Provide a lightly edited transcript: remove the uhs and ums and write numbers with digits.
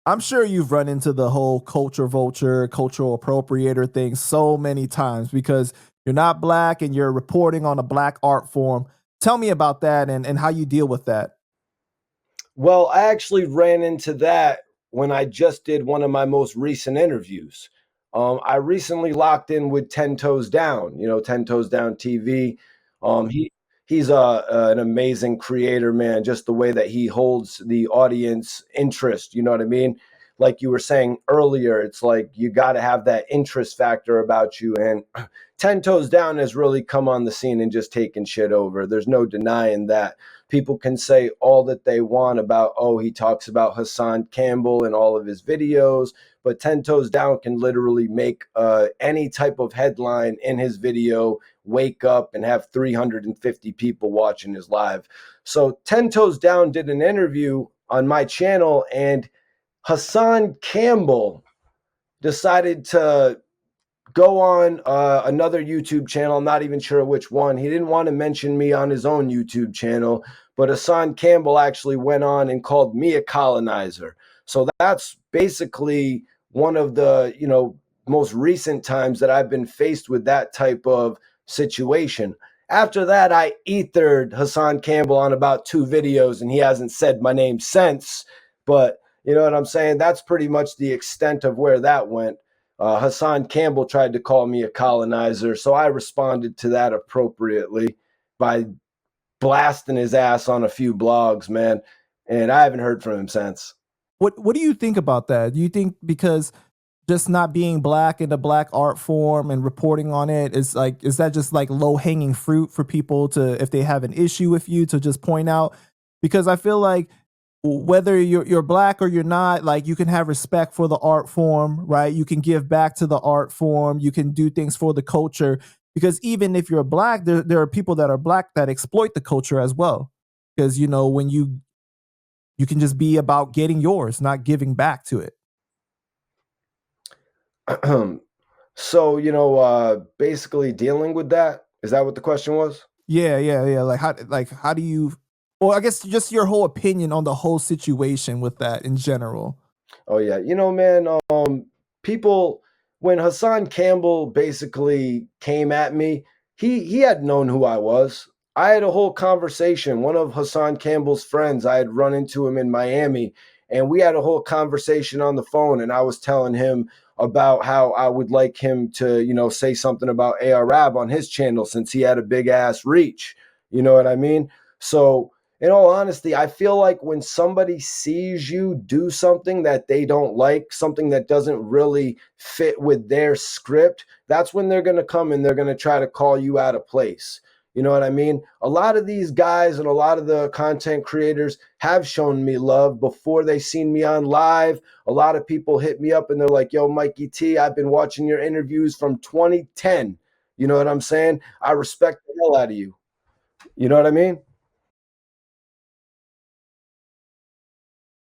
I'm sure you've run into the whole culture vulture, cultural appropriator thing so many times because you're not black and you're reporting on a black art form. Tell me about that and how you deal with that. Well, I actually ran into that when I just did one of my most recent interviews. I recently locked in with 10 Toes Down, 10 Toes Down TV. He's an amazing creator, man. Just the way that he holds the audience interest, you know what I mean? Like you were saying earlier, it's like you got to have that interest factor about you. And 10 Toes Down has really come on the scene and just taken shit over. There's no denying that. People can say all that they want about, oh, he talks about Hassan Campbell in all of his videos, but 10 Toes Down can literally make any type of headline in his video, wake up and have 350 people watching his live. So 10 Toes Down did an interview on my channel, and Hassan Campbell decided to go on another YouTube channel. I'm not even sure which one. He didn't want to mention me on his own YouTube channel, but Hassan Campbell actually went on and called me a colonizer. So that's basically one of the, most recent times that I've been faced with that type of situation. After that, I ethered Hassan Campbell on about 2 videos, and he hasn't said my name since. But you know what I'm saying? That's pretty much the extent of where that went. Hassan Campbell tried to call me a colonizer, so I responded to that appropriately by blasting his ass on a few blogs, man. And I haven't heard from him since. What do you think about that? Do you think because just not being black in the black art form and reporting on it is that just like low hanging fruit for people to, if they have an issue with you, to just point out? Because I feel like whether you're black or you're not, like you can have respect for the art form, right? You can give back to the art form. You can do things for the culture. Because even if you're black, there are people that are black that exploit the culture as well. Because when you can just be about getting yours, not giving back to it. So, basically dealing with that. Is that what the question was? Yeah. How do you? Well, I guess just your whole opinion on the whole situation with that in general. Oh yeah, man. People, when Hassan Campbell basically came at me, he had known who I was. I had a whole conversation. One of Hassan Campbell's friends, I had run into him in Miami, and we had a whole conversation on the phone. And I was telling him about how I would like him to, say something about Arab on his channel since he had a big ass reach. You know what I mean? So in all honesty, I feel like when somebody sees you do something that they don't like, something that doesn't really fit with their script, that's when they're going to come and they're going to try to call you out of place. You know what I mean? A lot of these guys and a lot of the content creators have shown me love before they seen me on live. A lot of people hit me up and they're like, yo, Mikey T, I've been watching your interviews from 2010. You know what I'm saying? I respect the hell out of you. You know what I mean?